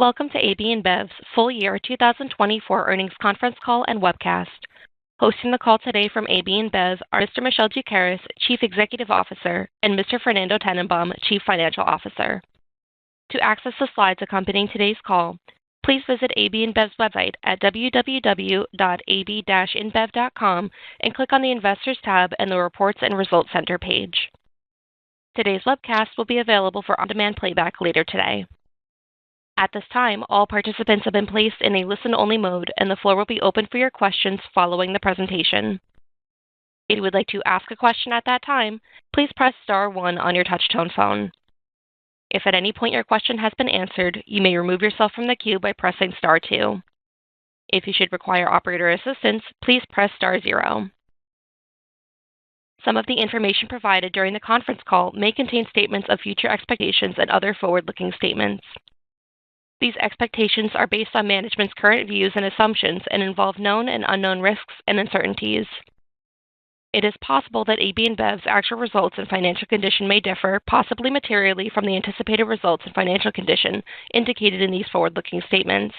Welcome to AB InBev's full year 2024 earnings conference call and webcast. Hosting the call today from AB InBev are Mr. Michel Doukeris, Chief Executive Officer, and Mr. Fernando Tannenbaum, Chief Financial Officer. To access the slides accompanying today's call, please visit AB InBev's website at www.ab-inbev.com and click on the Investors tab and the Reports and Results Center page. Today's webcast will be available for on-demand playback later today. At this time, all participants have been placed in a listen-only mode, and the floor will be open for your questions following the presentation. If you would like to ask a question at that time, please press star 1 on your touch-tone phone. If at any point your question has been answered, you may remove yourself from the queue by pressing star 2. If you should require operator assistance, please press star 0. Some of the information provided during the conference call may contain statements of future expectations and other forward-looking statements. These expectations are based on management's current views and assumptions and involve known and unknown risks and uncertainties. It is possible that AB InBev's actual results and financial condition may differ, possibly materially, from the anticipated results and financial condition indicated in these forward-looking statements.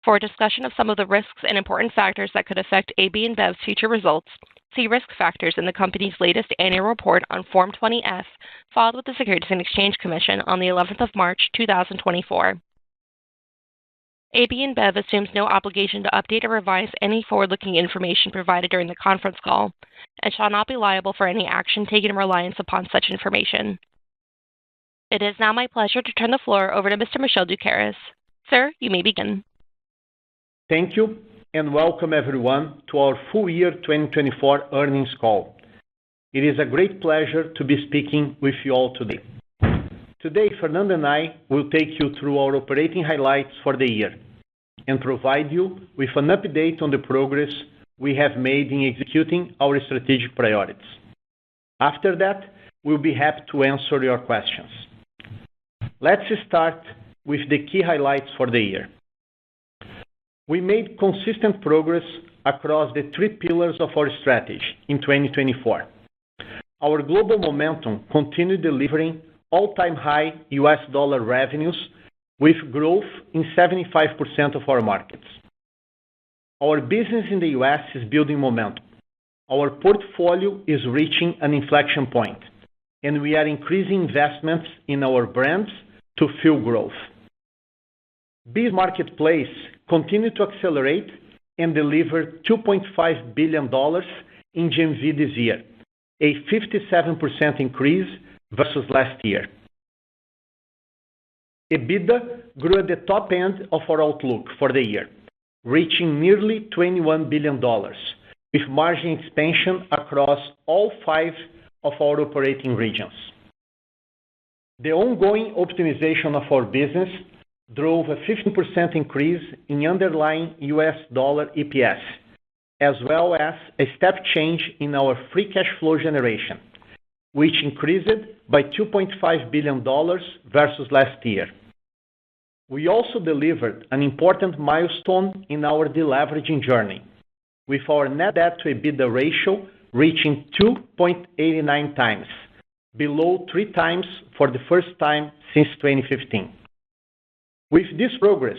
For a discussion of some of the risks and important factors that could affect AB InBev's future results, see risk factors in the company's latest annual report on Form 20-F, filed with the Securities and Exchange Commission on the 11th of March, 2024. AB InBev assumes no obligation to update or revise any forward-looking information provided during the conference call, and shall not be liable for any action taken in reliance upon such information. It is now my pleasure to turn the floor over to Mr. Michel Doukeris. Sir, you may begin. Thank you, and welcome everyone to our full year 2024 earnings call. It is a great pleasure to be speaking with you all today. Today, Fernando and I will take you through our operating highlights for the year and provide you with an update on the progress we have made in executing our strategic priorities. After that, we'll be happy to answer your questions. Let's start with the key highlights for the year. We made consistent progress across the 3 pillars of our strategy in 2024. Our global momentum continued delivering all-time high US dollar revenues with growth in 75% of our markets. Our business in the US is building momentum. Our portfolio is reaching an inflection point, and we are increasing investments in our brands to fuel growth. Beer marketplace continued to accelerate and deliver $2.5 billion in GMV this year, a 57% increase versus last year. EBITDA grew at the top end of our outlook for the year, reaching nearly $21 billion, with margin expansion across all 5 of our operating regions. The ongoing optimization of our business drove a 15% increase in underlying US dollar EPS, as well as a step change in our free cash flow generation, which increased by $2.5 billion versus last year. We also delivered an important milestone in our deleveraging journey, with our net debt to EBITDA ratio reaching 2.89 times, below 3 times for the first time since 2015. With this progress,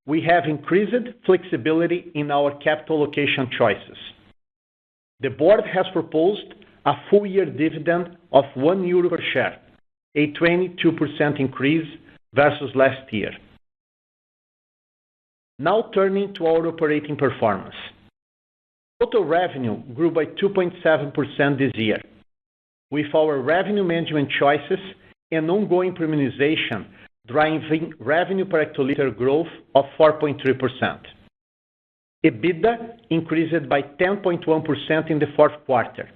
we have increased flexibility in our capital allocation choices. The board has proposed a full-year dividend of €1 per share, a 22% increase versus last year. Now turning to our operating performance. Total revenue grew by 2.7% this year, with our revenue management choices and ongoing premiumization driving revenue per hectoliter growth of 4.3%. EBITDA increased by 10.1% in the fourth quarter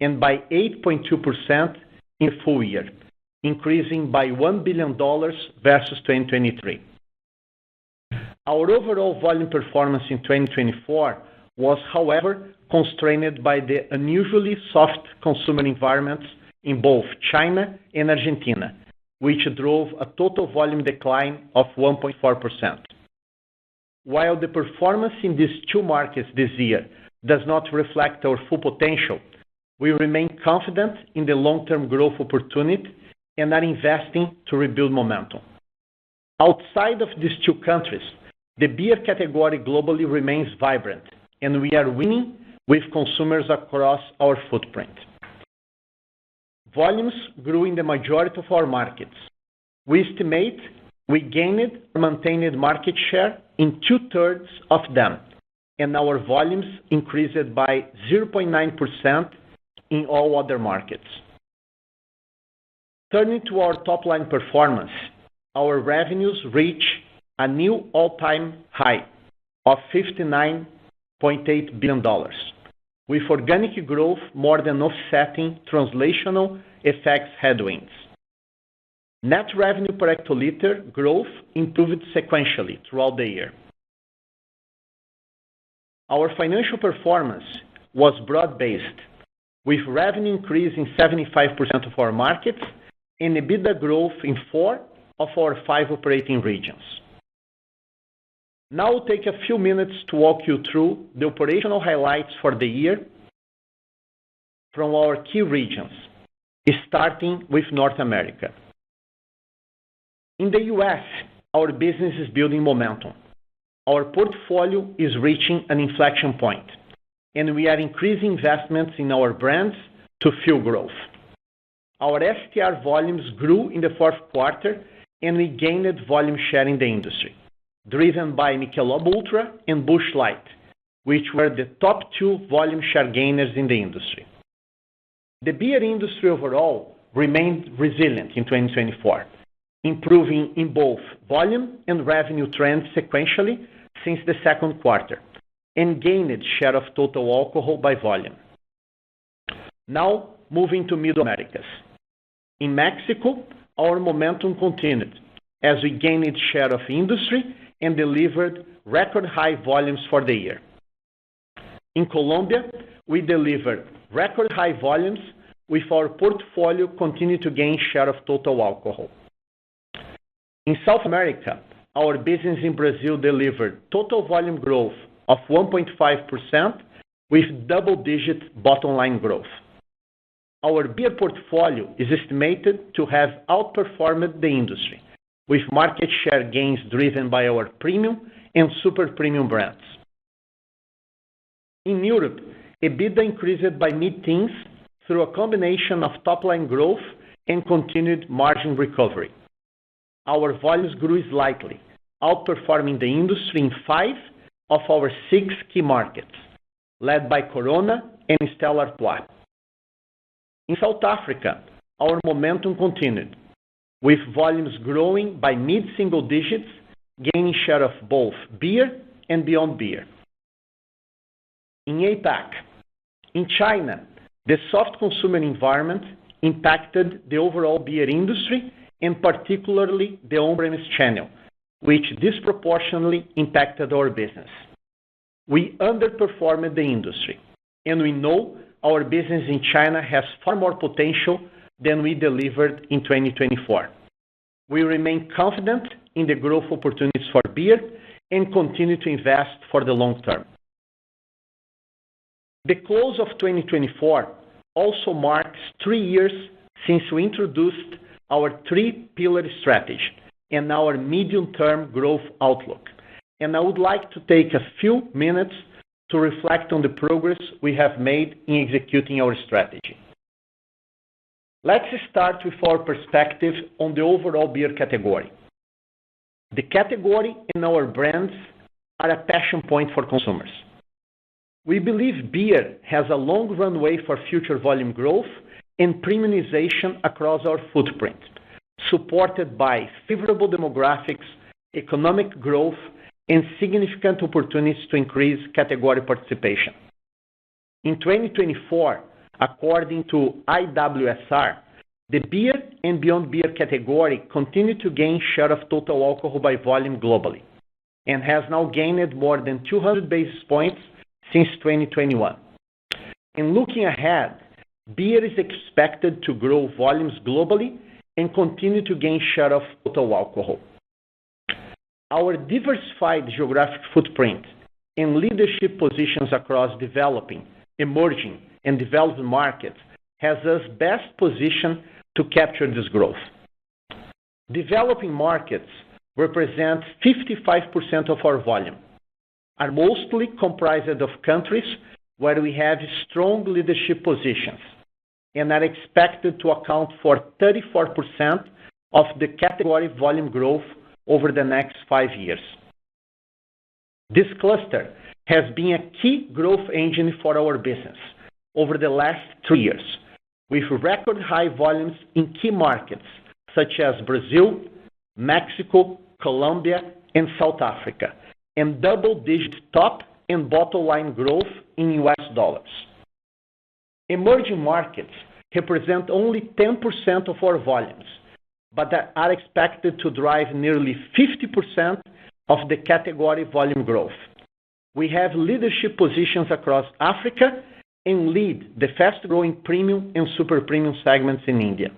and by 8.2% in full year, increasing by $1 billion versus 2023. Our overall volume performance in 2024 was, however, constrained by the unusually soft consumer environments in both China and Argentina, which drove a total volume decline of 1.4%. While the performance in these 2 markets this year does not reflect our full potential, we remain confident in the long-term growth opportunity and are investing to rebuild momentum. Outside of these two countries, the beer category globally remains vibrant, and we are winning with consumers across our footprint. Volumes grew in the majority of our markets. We estimate we gained or maintained market share in 2/3 of them, and our volumes increased by 0.9% in all other markets. Turning to our top-line performance, our revenues reached a new all-time high of $59.8 billion, with organic growth more than offsetting translational effects headwinds. Net revenue per hectoliter growth improved sequentially throughout the year. Our financial performance was broad-based, with revenue increase in 75% of our markets and EBITDA growth in 4 of our 5 operating regions. Now I'll take a few minutes to walk you through the operational highlights for the year from our key regions, starting with North America. In the U.S., our business is building momentum. Our portfolio is reaching an inflection point, and we are increasing investments in our brands to fuel growth. Our STR volumes grew in the fourth quarter, and we gained volume share in the industry, driven by Michelob Ultra and Busch Lite, which were the top 2 volume share gainers in the industry. The beer industry overall remained resilient in 2024, improving in both volume and revenue trends sequentially since the second quarter, and gained share of total alcohol by volume. Now, moving to Middle Americas. In Mexico, our momentum continued as we gained share of industry and delivered record high volumes for the year. In Colombia, we delivered record high volumes with our portfolio continuing to gain share of total alcohol. In South America, our business in Brazil delivered total volume growth of 1.5% with double-digit bottom line growth. Our beer portfolio is estimated to have outperformed the industry, with market share gains driven by our premium and super premium brands. In Europe, EBITDA increased by mid-teens through a combination of top-line growth and continued margin recovery. Our volumes grew slightly, outperforming the industry in 5 of our 6 key markets, led by Corona and Stella Artois. In South Africa, our momentum continued, with volumes growing by mid-single digits, gaining share of both beer and beyond beer. In APAC, in China, the soft consumer environment impacted the overall beer industry and particularly the on-premise channel, which disproportionately impacted our business. We underperformed the industry, and we know our business in China has far more potential than we delivered in 2024. We remain confident in the growth opportunities for beer and continue to invest for the long term. The close of 2024 also marks 3 years since we introduced our 3-pillar strategy and our medium-term growth outlook, and I would like to take a few minutes to reflect on the progress we have made in executing our strategy. Let's start with our perspective on the overall beer category. The category and our brands are a passion point for consumers. We believe beer has a long runway for future volume growth and premiumization across our footprint, supported by favorable demographics, economic growth, and significant opportunities to increase category participation. In 2024, according to IWSR, the beer and beyond beer category continued to gain share of total alcohol by volume globally and has now gained more than 200 basis points since 2021. In looking ahead, beer is expected to grow volumes globally and continue to gain share of total alcohol. Our diversified geographic footprint and leadership positions across developing, emerging, and developed markets has us best positioned to capture this growth. Developing markets represents 55% of our volume, are mostly comprised of countries where we have strong leadership positions and are expected to account for 34% of the category volume growth over the next 5 years. This cluster has been a key growth engine for our business over the last 3 years, with record high volumes in key markets such as Brazil, Mexico, Colombia, and South Africa, and double-digit top and bottom line growth in US dollars. Emerging markets represent only 10% of our volumes, but are expected to drive nearly 50% of the category volume growth. We have leadership positions across Africa and lead the fast-growing premium and super premium segments in India.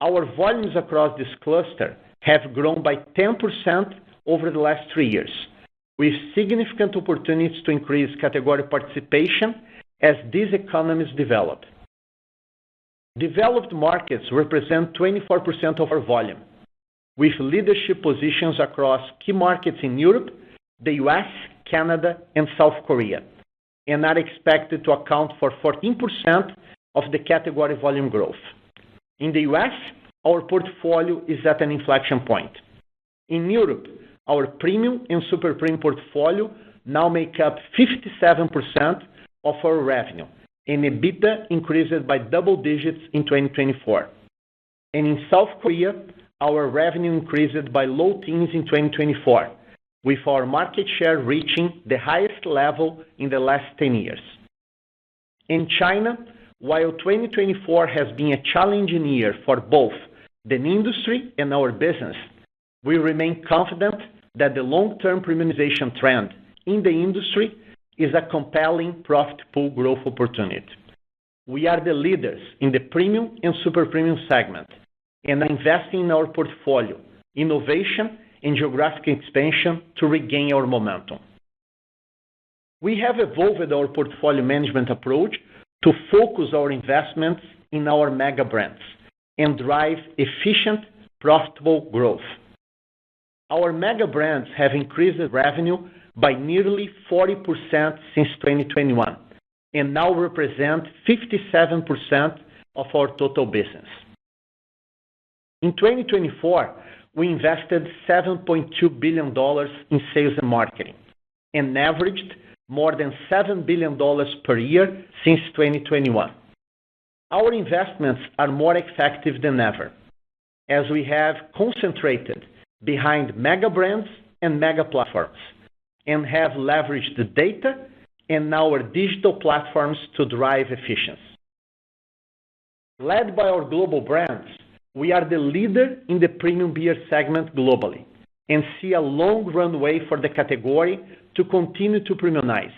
Our volumes across this cluster have grown by 10% over the last 3 years, with significant opportunities to increase category participation as these economies develop. Developed markets represent 24% of our volume, with leadership positions across key markets in Europe, the US, Canada, and South Korea, and are expected to account for 14% of the category volume growth. In the US, our portfolio is at an inflection point. In Europe, our premium and super premium portfolio now make up 57% of our revenue, and EBITDA increased by double digits in 2024. And in South Korea, our revenue increased by low teens in 2024, with our market share reaching the highest level in the last 10 years. In China, while 2024 has been a challenging year for both the industry and our business, we remain confident that the long-term premiumization trend in the industry is a compelling profit pool growth opportunity. We are the leaders in the premium and super premium segment and are investing in our portfolio, innovation, and geographic expansion to regain our momentum. We have evolved our portfolio management approach to focus our investments in our mega brands and drive efficient, profitable growth. Our mega brands have increased revenue by nearly 40% since 2021 and now represent 57% of our total business. In 2024, we invested $7.2 billion in sales and marketing and averaged more than $7 billion per year since 2021. Our investments are more effective than ever, as we have concentrated behind mega brands and mega platforms, and have leveraged the data and our digital platforms to drive efficiency. Led by our global brands, we are the leader in the premium beer segment globally and see a long runway for the category to continue to premiumize.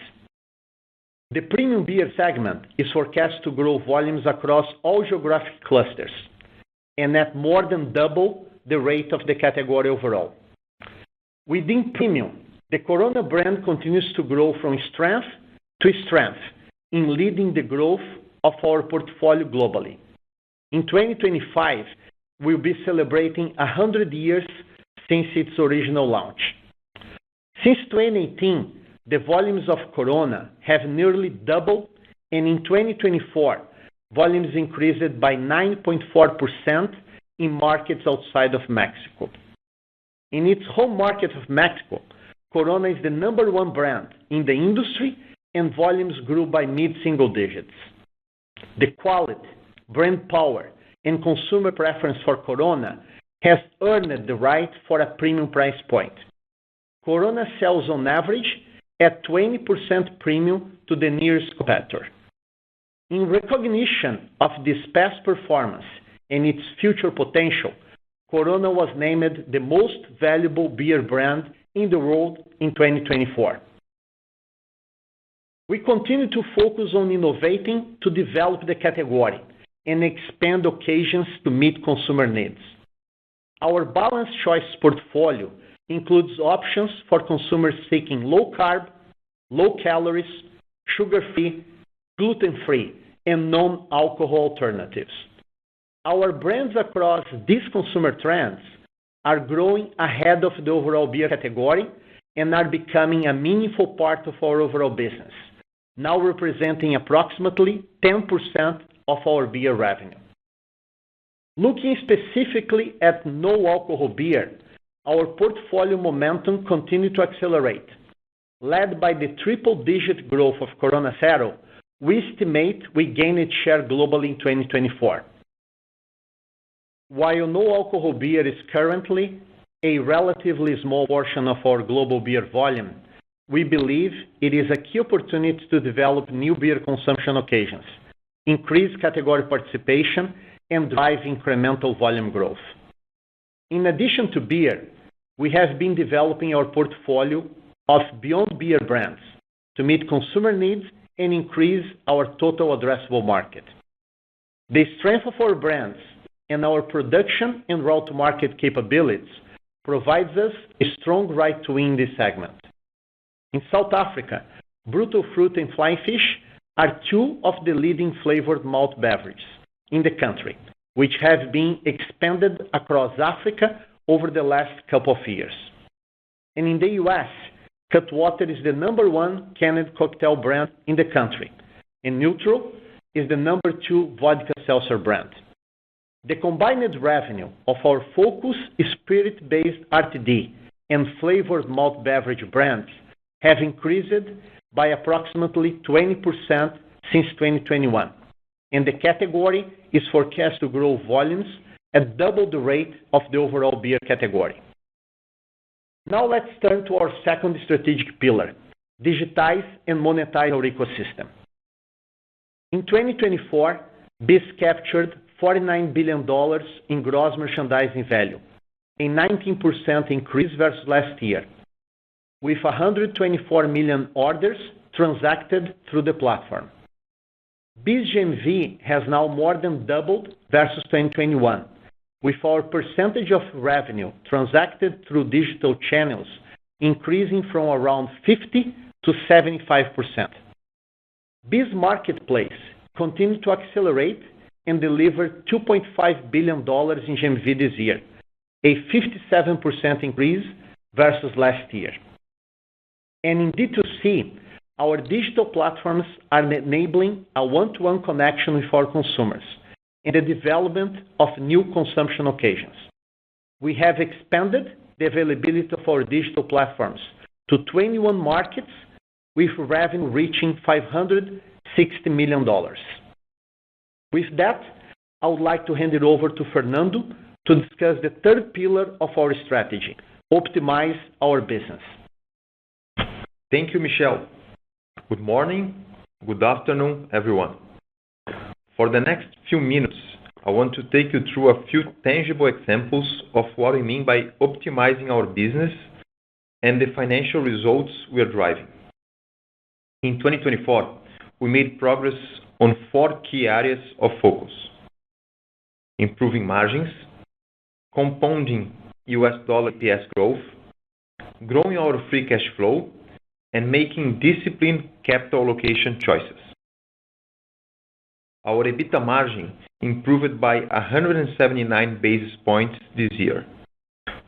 The premium beer segment is forecast to grow volumes across all geographic clusters and at more than double the rate of the category overall. Within premium, the Corona brand continues to grow from strength to strength in leading the growth of our portfolio globally. In 2025, we'll be celebrating 100 years since its original launch. Since 2018, the volumes of Corona have nearly doubled, and in 2024, volumes increased by 9.4% in markets outside of Mexico. In its home market of Mexico, Corona is the #1 brand in the industry, and volumes grew by mid-single digits. The quality, brand power, and consumer preference for Corona has earned the right for a premium price point. Corona sells on average at 20% premium to the nearest competitor. In recognition of this past performance and its future potential, Corona was named the most valuable beer brand in the world in 2024. We continue to focus on innovating to develop the category and expand occasions to meet consumer needs. Our balanced choice portfolio includes options for consumers seeking low carb, low calories, sugar-free, gluten-free, and non-alcohol alternatives. Our brands across these consumer trends are growing ahead of the overall beer category and are becoming a meaningful part of our overall business, now representing approximately 10% of our beer revenue. Looking specifically at no-alcohol beer, our portfolio momentum continued to accelerate. Led by the triple-digit growth of Corona Cero, we estimate we gained share globally in 2024. While no-alcohol beer is currently a relatively small portion of our global beer volume, we believe it is a key opportunity to develop new beer consumption occasions, increase category participation, and drive incremental volume growth. In addition to beer, we have been developing our portfolio of beyond beer brands to meet consumer needs and increase our total addressable market. The strength of our brands and our production and route to market capabilities provides us a strong right to win this segment. In South Africa, Brutal Fruit and Flying Fish are two of the leading flavored malt beverages in the country, which have been expanded across Africa over the last couple of years. And in the U.S., Cutwater is the #1 canned cocktail brand in the country, and Neutral is the #2 vodka seltzer brand. The combined revenue of our focus spirit-based RTD and flavored malt beverage brands have increased by approximately 20% since 2021, and the category is forecast to grow volumes at double the rate of the overall beer category. Now let's turn to our second strategic pillar, digitize and monetize our ecosystem. In 2024, BIS captured $49 billion in gross merchandising value, a 19% increase versus last year, with 124 million orders transacted through the platform. BIS GMV has now more than doubled versus 2021, with our percentage of revenue transacted through digital channels increasing from around 50 to 75%. BIS Marketplace continued to accelerate and delivered $2.5 billion in GMV this year, a 57% increase versus last year. And in D2C, our digital platforms are enabling a one-to-one connection with our consumers and the development of new consumption occasions. We have expanded the availability of our digital platforms to 21 markets, with revenue reaching $560 million. With that, I would like to hand it over to Fernando to discuss the third pillar of our strategy, optimize our business. Thank you, Michel. Good morning, good afternoon, everyone. For the next few minutes, I want to take you through a few tangible examples of what we mean by optimizing our business and the financial results we are driving. In 2024, we made progress on 4 key areas of focus: improving margins, compounding US dollar EPS growth, growing our free cash flow, and making disciplined capital allocation choices. Our EBITDA margin improved by 179 basis points this year,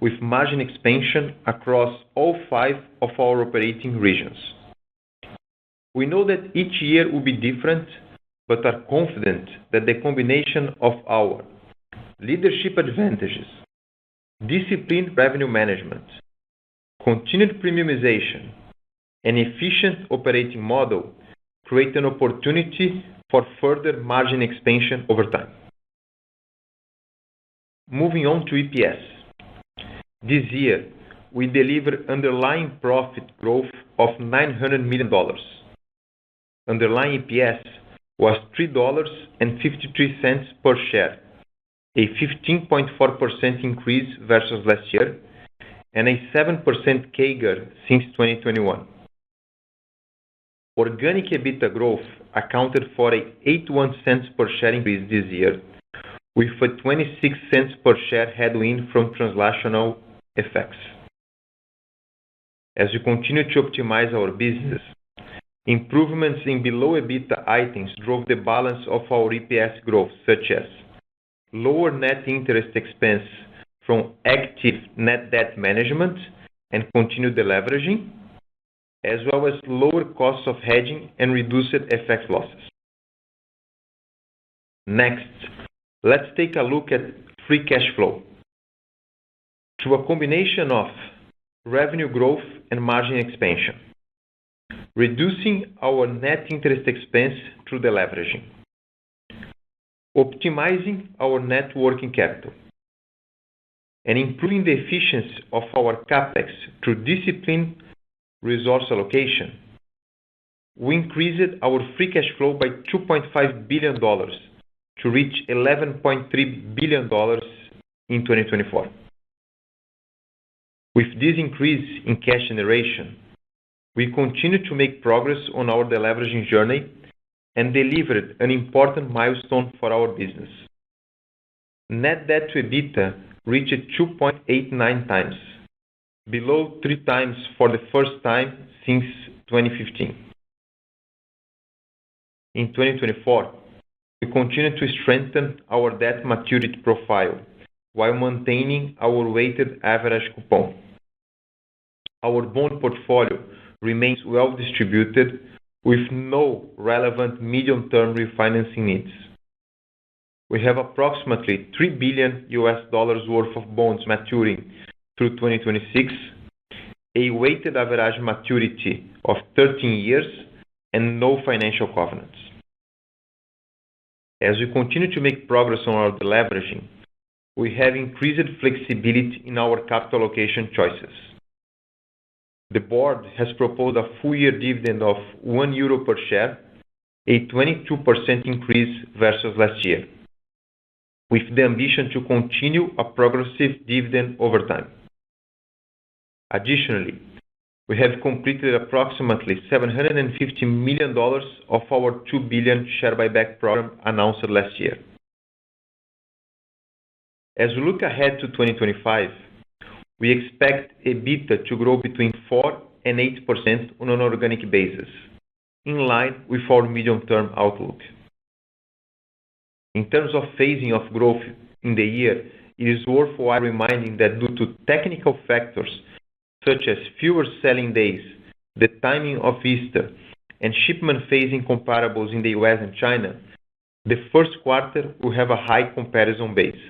with margin expansion across all 5 of our operating regions. We know that each year will be different, but are confident that the combination of our leadership advantages, disciplined revenue management, continued premiumization, and efficient operating model create an opportunity for further margin expansion over time. Moving on to EPS. This year, we delivered underlying profit growth of $900 million. Underlying EPS was $3.53 per share, a 15.4% increase versus last year, and a 7% CAGR since 2021. Organic EBITDA growth accounted for a 81 cents per share increase this year, with a 26 cents per share headwind from translational effects. As we continue to optimize our business, improvements in below EBITDA items drove the balance of our EPS growth, such as lower net interest expense from active net debt management and continued deleveraging, as well as lower costs of hedging and reduced FX losses. Next, let's take a look at free cash flow. Through a combination of revenue growth and margin expansion, reducing our net interest expense through deleveraging, optimizing our net working capital, and improving the efficiency of our CapEx through disciplined resource allocation, we increased our free cash flow by $2.5 billion to reach $11.3 billion in 2024. With this increase in cash generation, we continue to make progress on our deleveraging journey and delivered an important milestone for our business. Net debt to EBITDA reached 2.89 times, below 3 times for the first time since 2015. In 2024, we continue to strengthen our debt maturity profile while maintaining our weighted average coupon. Our bond portfolio remains well distributed with no relevant medium-term refinancing needs. We have approximately $3 billion worth of bonds maturing through 2026, a weighted average maturity of 13 years, and no financial covenants. As we continue to make progress on our deleveraging, we have increased flexibility in our capital allocation choices. The board has proposed a full-year dividend of €1 per share, a 22% increase versus last year, with the ambition to continue a progressive dividend over time. Additionally, we have completed approximately $750 million of our $2 billion share buyback program announced last year. As we look ahead to 2025, we expect EBITDA to grow between 4% and 8% on an organic basis, in line with our medium-term outlook. In terms of phasing of growth in the year, it is worthwhile reminding that due to technical factors such as fewer selling days, the timing of Easter, and shipment phasing comparables in the US and China, the first quarter will have a high comparison base.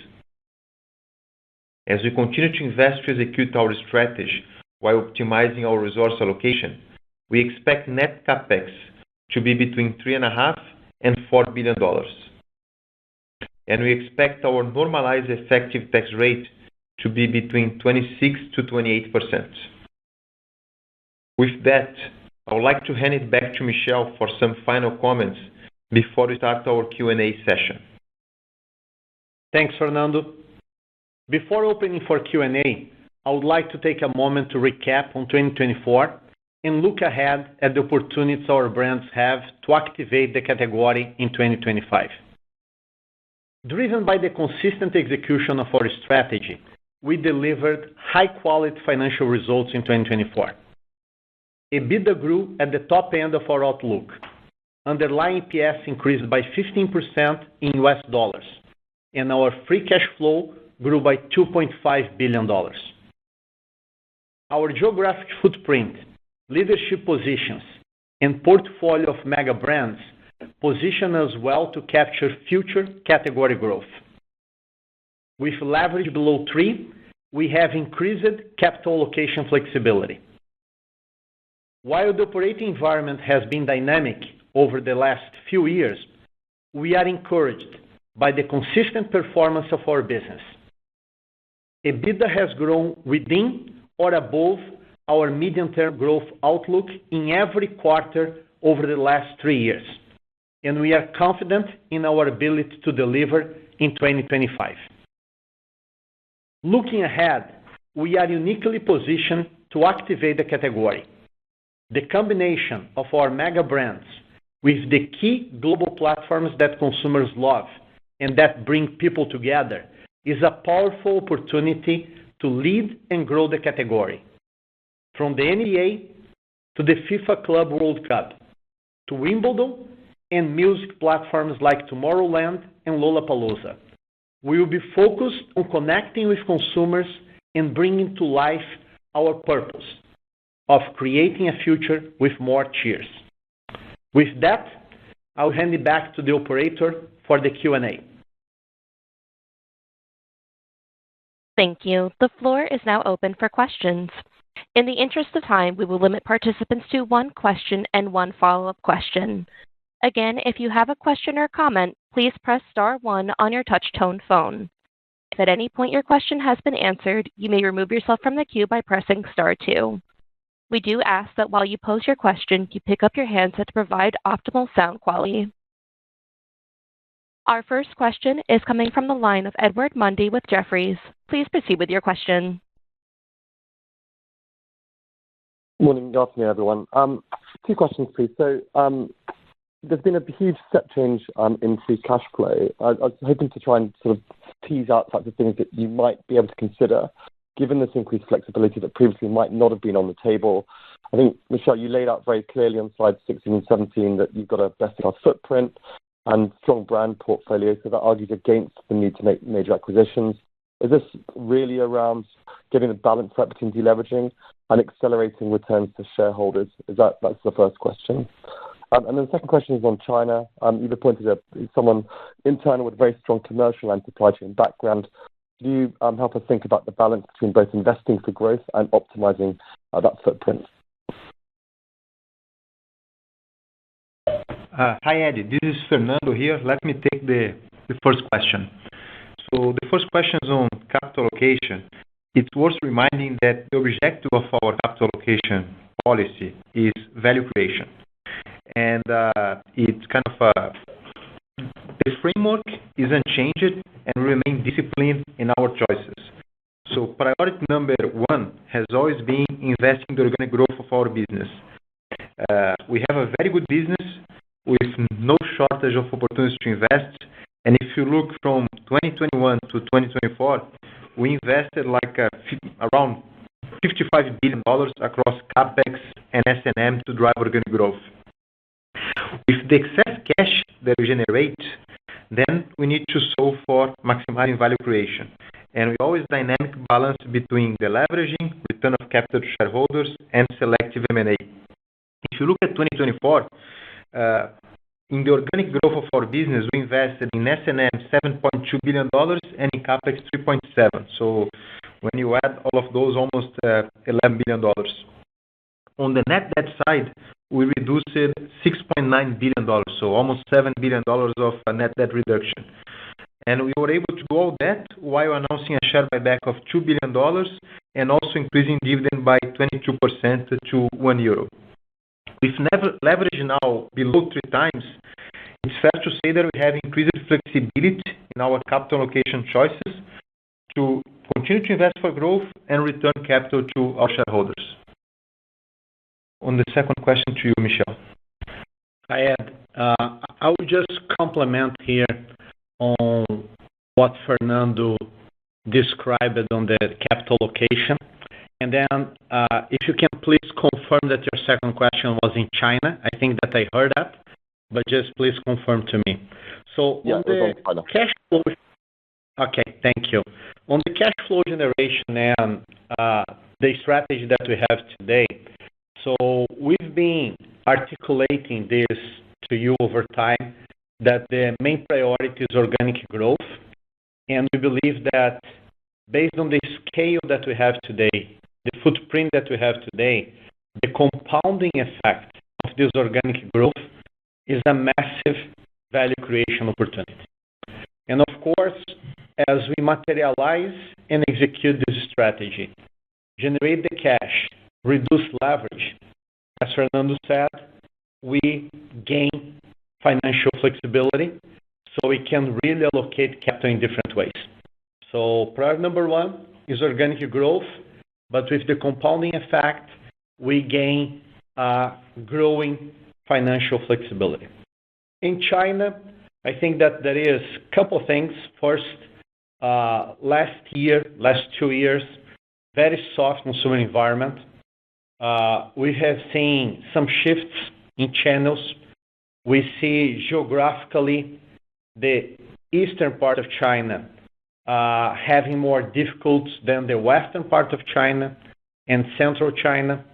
As we continue to invest to execute our strategy while optimizing our resource allocation, we expect net CapEx to be between $3.5 and $4 billion. And we expect our normalized effective tax rate to be between 26% to 28%. With that, I would like to hand it back to Michel for some final comments before we start our Q&A session. Thanks, Fernando. Before opening for Q&A, I would like to take a moment to recap on 2024 and look ahead at the opportunities our brands have to activate the category in 2025. Driven by the consistent execution of our strategy, we delivered high-quality financial results in 2024. EBITDA grew at the top end of our outlook. Underlying EPS increased by 15% in US dollars, and our free cash flow grew by $2.5 billion. Our geographic footprint, leadership positions, and portfolio of mega brands position us well to capture future category growth. With leverage below 3, we have increased capital allocation flexibility. While the operating environment has been dynamic over the last few years, we are encouraged by the consistent performance of our business. EBITDA has grown within or above our medium-term growth outlook in every quarter over the last 3 years, and we are confident in our ability to deliver in 2025. Looking ahead, we are uniquely positioned to activate the category. The combination of our mega brands with the key global platforms that consumers love and that bring people together is a powerful opportunity to lead and grow the category. From the NBA to the FIFA Club World Cup, to Wimbledon and music platforms like Tomorrowland and Lollapalooza, We will be focused on connecting with consumers and bringing to life our purpose of creating a future with more cheers. With that, I'll hand it back to the operator for the Q&A. Thank you. The floor is now open for questions. In the interest of time, we will limit participants to one question and one follow-up question. Again, if you have a question or comment, please press star 1 on your touch-tone phone. If at any point your question has been answered, you may remove yourself from the queue by pressing star 2. We do ask that while you pose your question, you pick up your handset to provide optimal sound quality. Our first question is coming from the line of Edward Mundy with Jefferies. Please proceed with your question. Morning, good afternoon, everyone. 2 questions, please. So, there's been a huge step change in free cash flow. I was hoping to try and sort of tease out types of things that you might be able to consider, given this increased flexibility that previously might not have been on the table. I think, Michel, you laid out very clearly on slides 16 and 17 that you've got a best-in-class footprint and strong brand portfolio, so that argues against the need to make major acquisitions. Is this really around getting the balance right between deleveraging and accelerating returns to shareholders? That's the first question. And then the second question is on China. You've appointed someone internal with a very strong commercial and supply chain background. Could you help us think about the balance between both investing for growth and optimizing that footprint? Hi, Eddie. This is Fernando here. Let me take the first question. So the first question is on capital allocation. It's worth reminding that the objective of our capital allocation policy is value creation. And it's kind of the framework is unchanged and remain disciplined in our choices. So priority number 1 has always been investing in the organic growth of our business. We have a very good business with no shortage of opportunities to invest. And if you look from 2021 to 2024, we invested around $55 billion across CapEx and S&M to drive organic growth. With the excess cash that we generate, then we need to solve for maximizing value creation. And we always dynamic balance between the leveraging, return of capital to shareholders, and selective M&A. If you look at 2024, in the organic growth of our business, we invested in S&M $7.2 billion and in CapEx $3.7 billion. So when you add all of those, almost $11 billion. On the net debt side, we reduced it $6.9 billion, so almost $7 billion of net debt reduction. And we were able to do all that while announcing a share buyback of $2 billion and also increasing dividend by 22% to €1. With leverage now below 3 times, it's fair to say that we have increased flexibility in our capital allocation choices to continue to invest for growth and return capital to our shareholders. On the second question to you, Michel. Hi, Ed. I will just compliment here on what Fernando described on the capital allocation. And then, if you can please confirm that your second question was in China. I think that I heard that, but just please confirm to me. So on the cash flow, okay, thank you. On the cash flow generation and the strategy that we have today, so we've been articulating this to you over time that the main priority is organic growth, and we believe that based on the scale that we have today, the footprint that we have today, the compounding effect of this organic growth is a massive value creation opportunity. And of course, as we materialize and execute this strategy, generate the cash, reduce leverage, as Fernando said, we gain financial flexibility so we can really allocate capital in different ways. So priority number 1 is organic growth, but with the compounding effect, we gain growing financial flexibility. In China, I think that there is a couple of things. First, last 2 years, very soft consumer environment. We have seen some shifts in channels. We see geographically the eastern part of China having more difficulties than the western part of China and central China.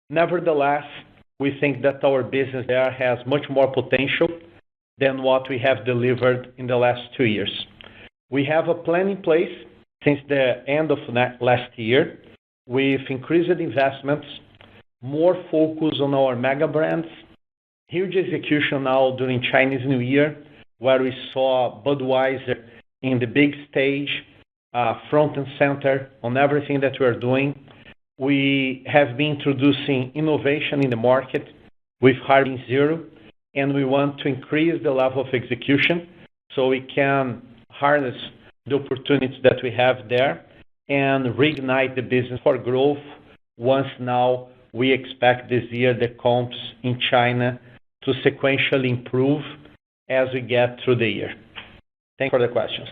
Nevertheless, we think that our business there has much more potential than what we have delivered in the last 2 years. We have a plan in place since the end of last year with increased investments, more focus on our mega brands, huge execution now during Chinese New Year, where we saw Budweiser in the big stage, front and center on everything that we are doing. We have been introducing innovation in the market with Harbin Zero, and we want to increase the level of execution so we can harness the opportunities that we have there and reignite the business for growth once now we expect this year the comps in China to sequentially improve as we get through the year. Thank you for the questions.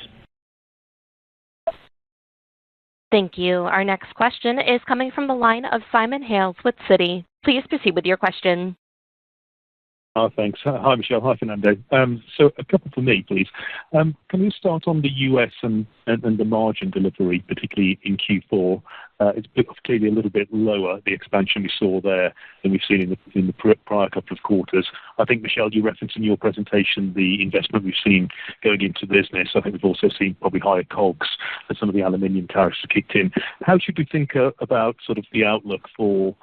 Thank you. Our next question is coming from the line of Simon Hales with Citi. Please proceed with your question. Thanks. Hi, Michel. Hi, Fernando. So a couple for me, please. Can we start on the US and the margin delivery, particularly in Q4? It's clearly a little bit lower, the expansion we saw there than we've seen in the prior couple of quarters. I think, Michel, you referenced in your presentation the investment we've seen going into business. I think we've also seen probably higher COGS as some of the aluminium tariffs have kicked in. How should we think about sort of the outlook for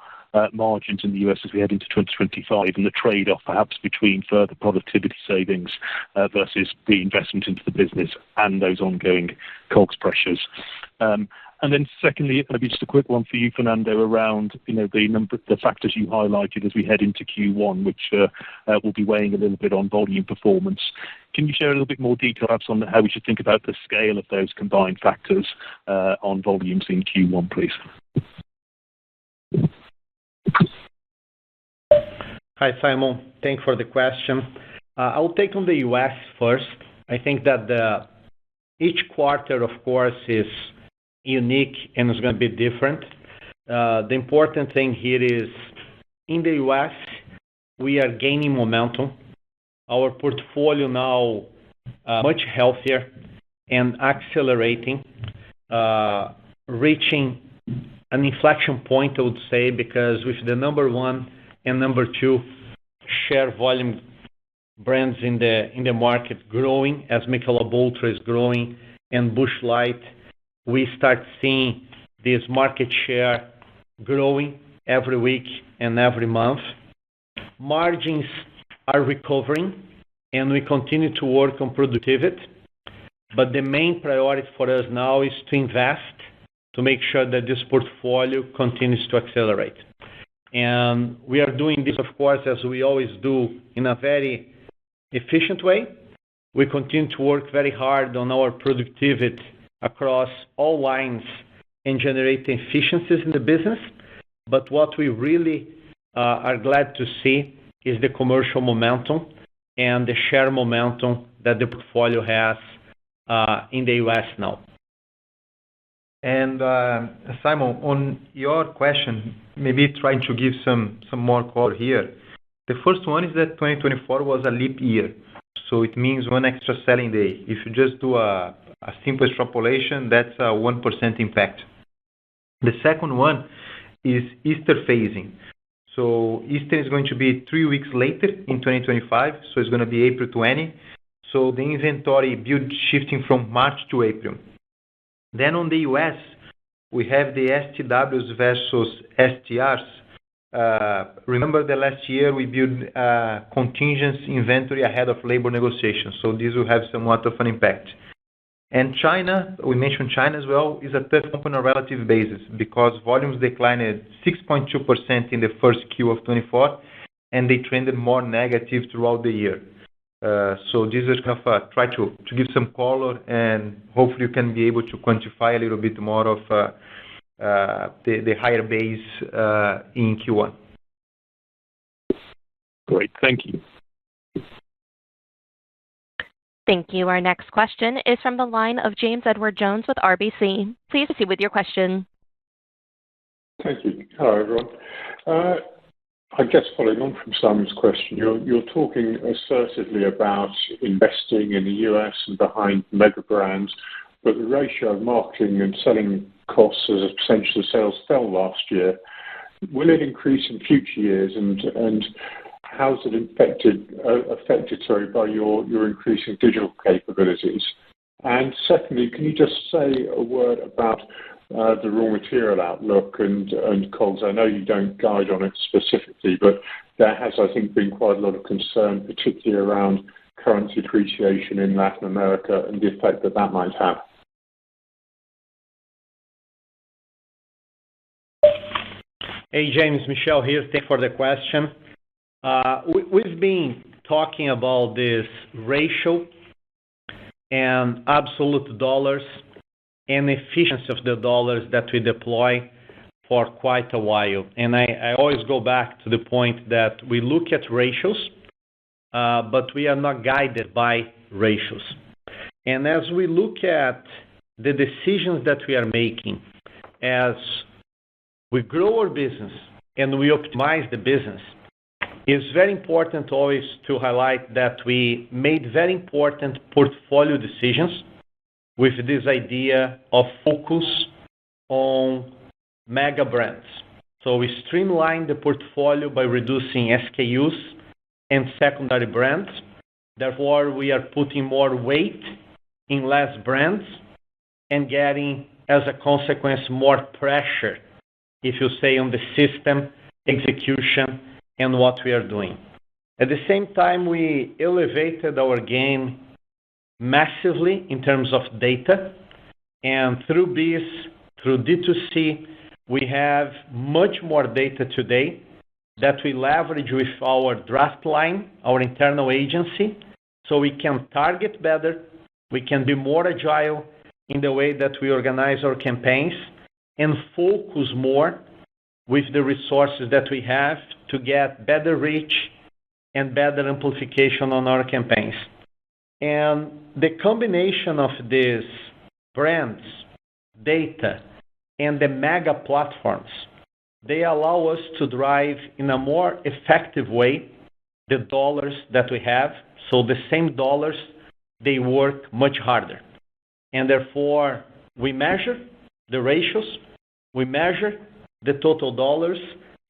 margins in the US as we head into 2025 and the trade-off perhaps between further productivity savings versus the investment into the business and those ongoing COGS pressures? And then secondly, maybe just a quick one for you, Fernando, around the factors you highlighted as we head into Q1, which will be weighing a little bit on volume performance. Can you share a little bit more detail perhaps on how we should think about the scale of those combined factors on volumes in Q1, please? Hi, Simon. Thanks for the question. I'll take on the U.S. first. I think that each quarter, of course, is unique and is going to be different. The important thing here is in the U.S., we are gaining momentum. Our portfolio now much healthier and accelerating, reaching an inflection point, I would say, because with the number one and number two share volume brands in the market growing, as Michelob Ultra is growing and Busch Light, we start seeing this market share growing every week and every month. Margins are recovering, and we continue to work on productivity. But the main priority for us now is to invest to make sure that this portfolio continues to accelerate. And we are doing this, of course, as we always do, in a very efficient way. We continue to work very hard on our productivity across all lines and generate efficiencies in the business. But what we really are glad to see is the commercial momentum and the share momentum that the portfolio has in the U.S. now. And Simon, on your question, maybe trying to give some more color here. The first one is that 2024 was a leap year, so it means one extra selling day. If you just do a simple extrapolation, that's a 1% impact. The second one is Easter phasing. So Easter is going to be 3 weeks later in 2025, so it's going to be April 20. So the inventory build shifting from March to April. Then on the US, we have the STWs versus STRs. Remember the last year we built contingency inventory ahead of labor negotiations, so this will have somewhat of an impact. And China, we mentioned China as well, is a tough comp on a relative basis because volumes declined 6.2% in the first Q of 24, and they trended more negative throughout the year. So this is kind of try to give some color, and hopefully you can be able to quantify a little bit more of the higher base in Q1. Great, thank you. Thank you. Our next question is from the line of James Edward Jones with RBC. Please proceed with your question. Thank you. Hello, everyone. I guess following on from Simon's question, you're talking assertively about investing in the US and behind mega brands, but the ratio of marketing and selling costs as a percentage of sales fell last year. Will it increase in future years, and how's it affected by your increasing digital capabilities? And secondly, can you just say a word about the raw material outlook and COGS? I know you don't guide on it specifically, but there has, I think, been quite a lot of concern, particularly around currency depreciation in Latin America and the effect that might have. Hey, James, Michel here. Thanks for the question. We've been talking about this ratio and absolute dollars and efficiency of the dollars that we deploy for quite a while. And I always go back to the point that we look at ratios, but we are not guided by ratios. And as we look at the decisions that we are making as we grow our business and we optimize the business, it's very important always to highlight that we made very important portfolio decisions with this idea of focus on mega brands. So we streamlined the portfolio by reducing SKUs and secondary brands. Therefore, we are putting more weight in less brands and getting, as a consequence, more pressure, if you say, on the system, execution, and what we are doing. At the same time, we elevated our game massively in terms of data, and through this, through D2C, we have much more data today that we leverage with our draft line, our internal agency, so we can target better, we can be more agile in the way that we organize our campaigns, and focus more with the resources that we have to get better reach and better amplification on our campaigns. And the combination of these brands, data, and the mega platforms, they allow us to drive in a more effective way the dollars that we have. So the same dollars, they work much harder. And therefore, we measure the ratios, we measure the total dollars,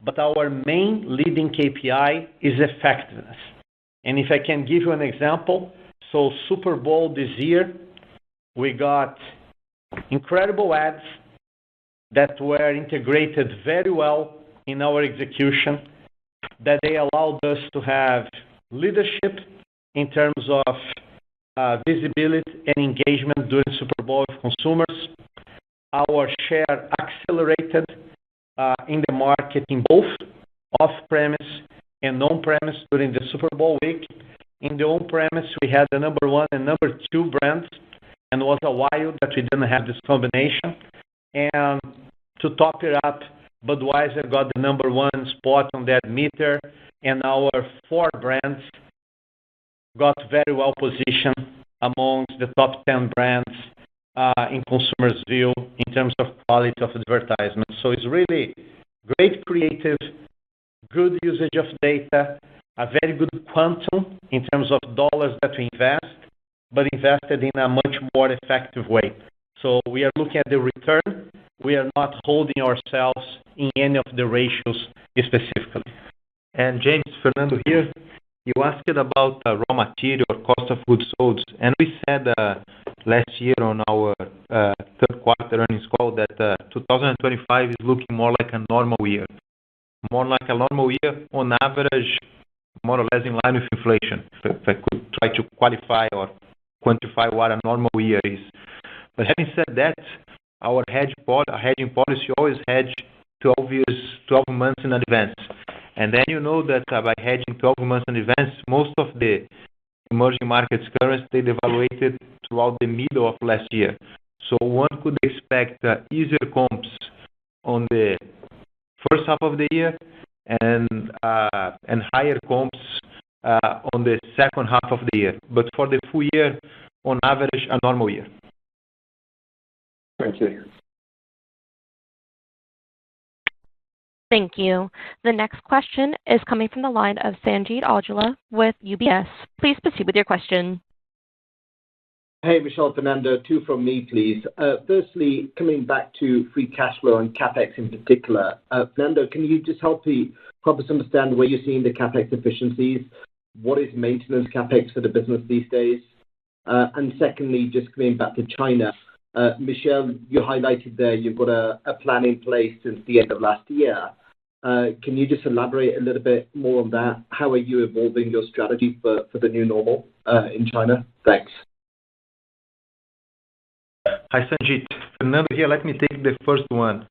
but our main leading KPI is effectiveness. And if I can give you an example, so Super Bowl this year, we got incredible ads that were integrated very well in our execution, that they allowed us to have leadership in terms of visibility and engagement during Super Bowl with consumers. Our share accelerated in the market in both off-premise and on-premise during the Super Bowl week. In the on-premise, we had the number one and number two brands, and it was a while that we didn't have this combination. And to top it up, Budweiser got the number one spot on that meter, and our four brands got very well positioned amongst the top 10 brands in consumers' view in terms of quality of advertisement. So it's really great creative, good usage of data, a very good quantum in terms of dollars that we invest, but invested in a much more effective way. So we are looking at the return. We are not holding ourselves in any of the ratios specifically. And James, Fernando here. You asked about raw material, cost of goods sold, and we said last year on our third quarter earnings call that 2025 is looking more like a normal year. More like a normal year on average, more or less in line with inflation, if I could try to qualify or quantify what a normal year is. But having said that, our hedging policy always hedge 12 months in advance. And then you know that by hedging 12 months in advance, most of the emerging markets currency, they devaluated throughout the middle of last year. So one could expect easier comps on the first half of the year and higher comps on the second half of the year. But for the full year, on average, a normal year. Thank you. Thank you. The next question is coming from the line of Sanjeet Aujla with UBS. Please proceed with your question. Hey, Michel, Fernando, two from me, please. Firstly, coming back to free cash flow and CapEx in particular. Fernando, can you just help us understand where you're seeing the CapEx efficiencies? What is maintenance CapEx for the business these days? And secondly, just coming back to China. Michel, you highlighted there you've got a plan in place since the end of last year. Can you just elaborate a little bit more on that? How are you evolving your strategy for the new normal in China? Thanks. Hi, Sanjit. Fernando here. Let me take the first one.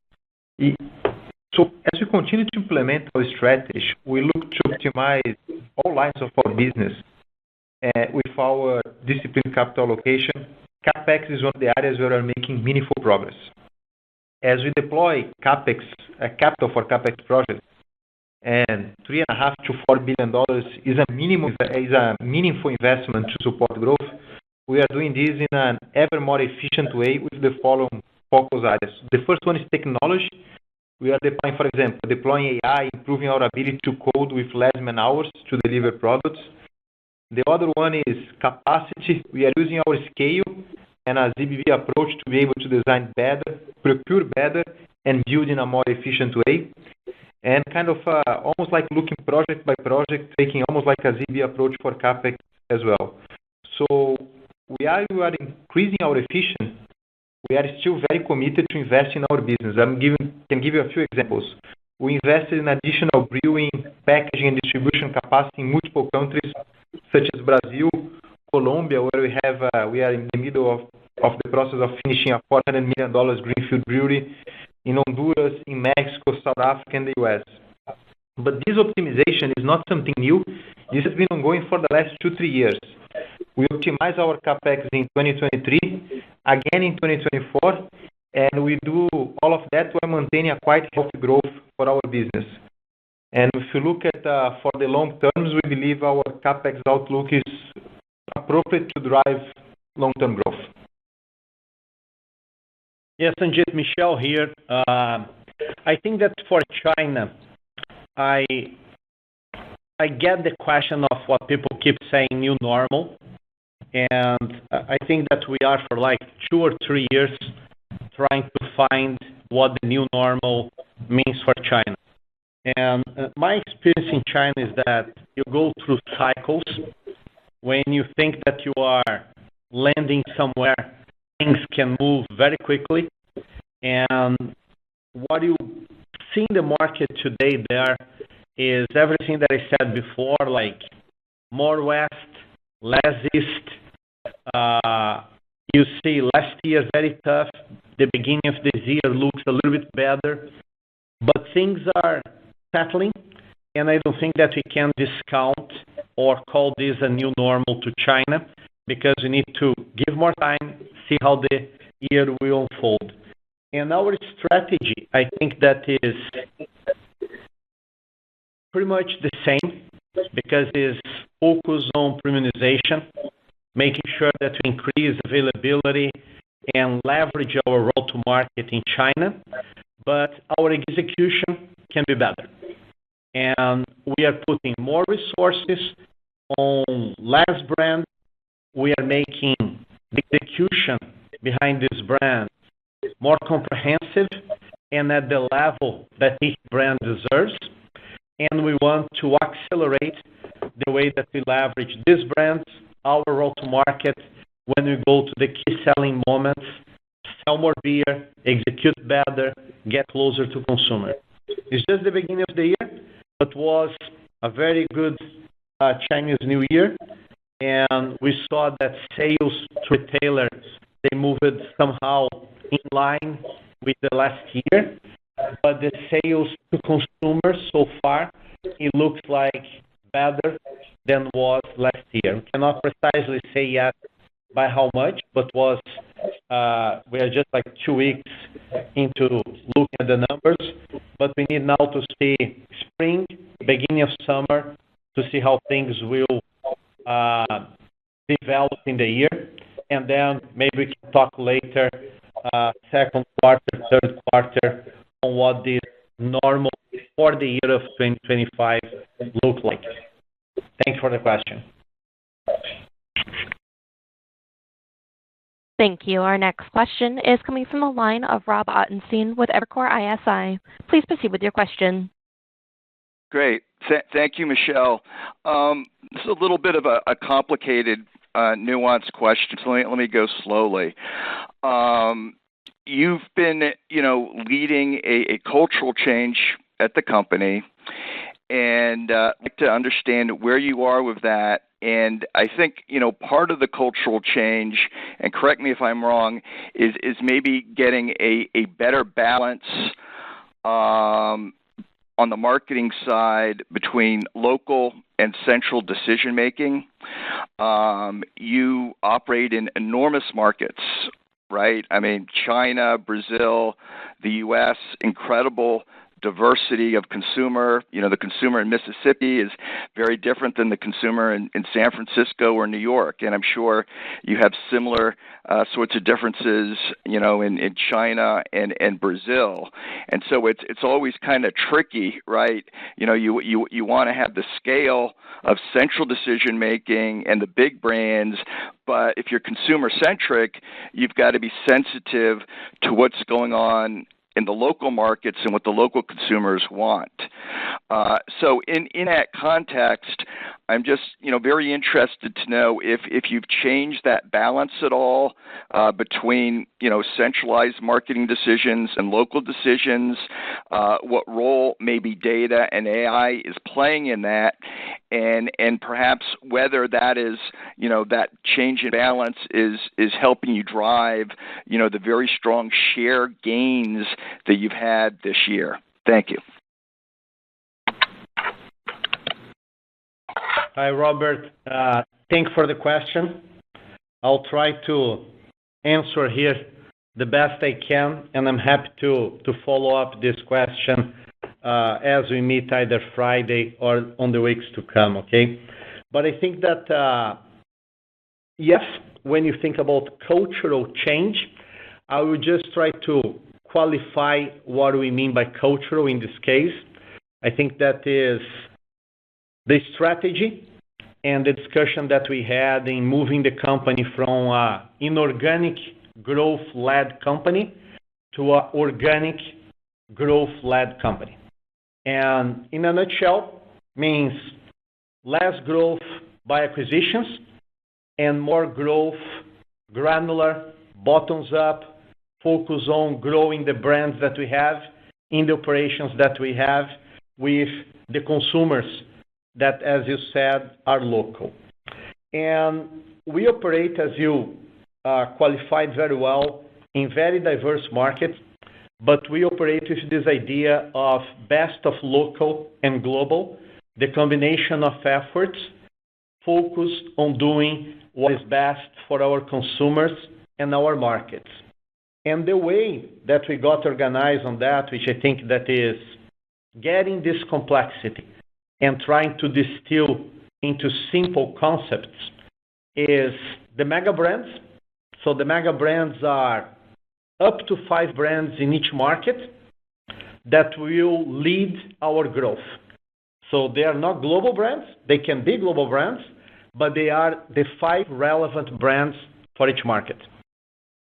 So as we continue to implement our strategy, we look to optimize all lines of our business with our disciplined capital allocation. CapEx is one of the areas where we're making meaningful progress. As we deploy capital for CapEx projects, and $3.5 to $4 billion is a meaningful investment to support growth. We are doing this in an ever more efficient way with the following focus areas. The first one is technology. We are deploying, for example, AI, improving our ability to code with less man hours to deliver products. The other one is capacity. We are using our scale and a ZBB approach to be able to design better, procure better, and build in a more efficient way. And kind of almost like looking project by project, taking almost like a ZBB approach for CapEx as well. So we are increasing our efficiency. We are still very committed to invest in our business. Can give you a few examples. We invested in additional brewing, packaging, and distribution capacity in multiple countries, such as Brazil, Colombia, where we are in the middle of the process of finishing a $400 million greenfield brewery, in Honduras, in Mexico, South Africa, and the US. But this optimization is not something new. This has been ongoing for the last 2-3 years. We optimize our CapEx in 2023, again in 2024, and we do all of that while maintaining a quite healthy growth for our business. And if you look at for the long terms, we believe our CapEx outlook is appropriate to drive long-term growth. Yes, Sanjit, Michel here. I think that for China, I get the question of what people keep saying, new normal. And I think that we are for like 2 or 3 years trying to find what the new normal means for China. And my experience in China is that you go through cycles. When you think that you are landing somewhere, things can move very quickly. And what you see in the market today there is everything that I said before, like more west, less east. You see last year very tough. The beginning of this year looks a little bit better. But things are settling, and I don't think that we can discount or call this a new normal to China, because we need to give more time, see how the year will unfold. And our strategy, I think that is pretty much the same, because it's focused on premiumization, making sure that we increase availability and leverage our route to market in China, but our execution can be better. And we are putting more resources on less brands. We are making the execution behind this brand more comprehensive and at the level that each brand deserves. And we want to accelerate the way that we leverage these brands, our route to market, when we go to the key selling moments, sell more beer, execute better, get closer to consumer. It's just the beginning of the year, but was a very good Chinese New Year. And we saw that sales to retailers, they moved somehow in line with the last year. But the sales to consumers so far, it looks like better than was last year. We cannot precisely say yet by how much, but we are just like 2 weeks into looking at the numbers. But we need now to see spring, beginning of summer, to see how things will develop in the year. And then maybe we can talk later, second quarter, third quarter, on what the normal for the year of 2025 look like. Thanks for the question. Thank you. Our next question is coming from the line of Rob Ottenstein with Evercore ISI. Please proceed with your question. Great. Thank you, Michelle. This is a little bit of a complicated, nuanced question, so let me go slowly. You've been, leading a cultural change at the company, and I'd like to understand where you are with that. And I think, part of the cultural change, and correct me if I'm wrong, is maybe getting a better balance on the marketing side between local and central decision making. You operate in enormous markets, right? I mean, China, Brazil, the U.S., incredible diversity of consumer. The consumer in Mississippi is very different than the consumer in San Francisco or New York. And I'm sure you have similar sorts of differences, in China and Brazil. And so it's always kind of tricky, right? You want to have the scale of central decision making and the big brands, but if you're consumer centric, you've got to be sensitive to what's going on in the local markets and what the local consumers want. So in that context, I'm just, very interested to know if you've changed that balance at all between, centralized marketing decisions and local decisions, what role maybe data and AI is playing in that, and perhaps whether that is, that change in balance is helping you drive, the very strong share gains that you've had this year. Thank you. Hi, Robert. Thanks for the question. I'll try to answer here the best I can, and I'm happy to follow up this question as we meet either Friday or on the weeks to come, okay? But I think that, yes, when you think about cultural change, I would just try to qualify what we mean by cultural in this case. I think that is the strategy and the discussion that we had in moving the company from an inorganic growth-led company to an organic growth-led company. And in a nutshell, means less growth by acquisitions and more growth, granular, bottoms up, focus on growing the brands that we have in the operations that we have with the consumers that, as you said, are local. And we operate, as you qualified very well, in very diverse markets, but we operate with this idea of best of local and global, the combination of efforts focused on doing what is best for our consumers and our markets. And the way that we got organized on that, which I think that is getting this complexity and trying to distill into simple concepts, is the mega brands. So the mega brands are up to 5 brands in each market that will lead our growth. So they are not global brands. They can be global brands, but they are the 5 relevant brands for each market.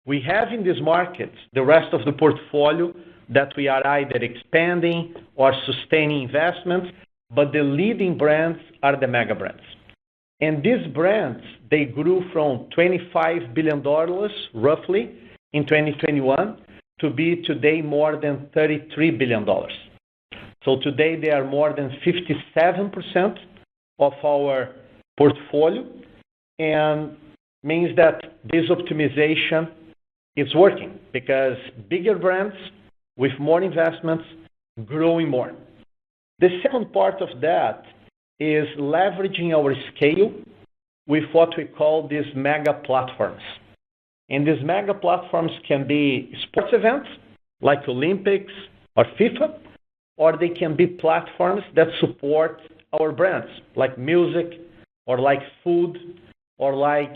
We have in these markets the rest of the portfolio that we are either expanding or sustaining investments, but the leading brands are the mega brands. And these brands, they grew from $25 billion roughly in 2021 to be today more than $33 billion. So today they are more than 57% of our portfolio, and means that this optimization is working because bigger brands with more investments growing more. The second part of that is leveraging our scale with what we call these mega platforms. And these mega platforms can be sports events like Olympics or FIFA, or they can be platforms that support our brands like music or like food or like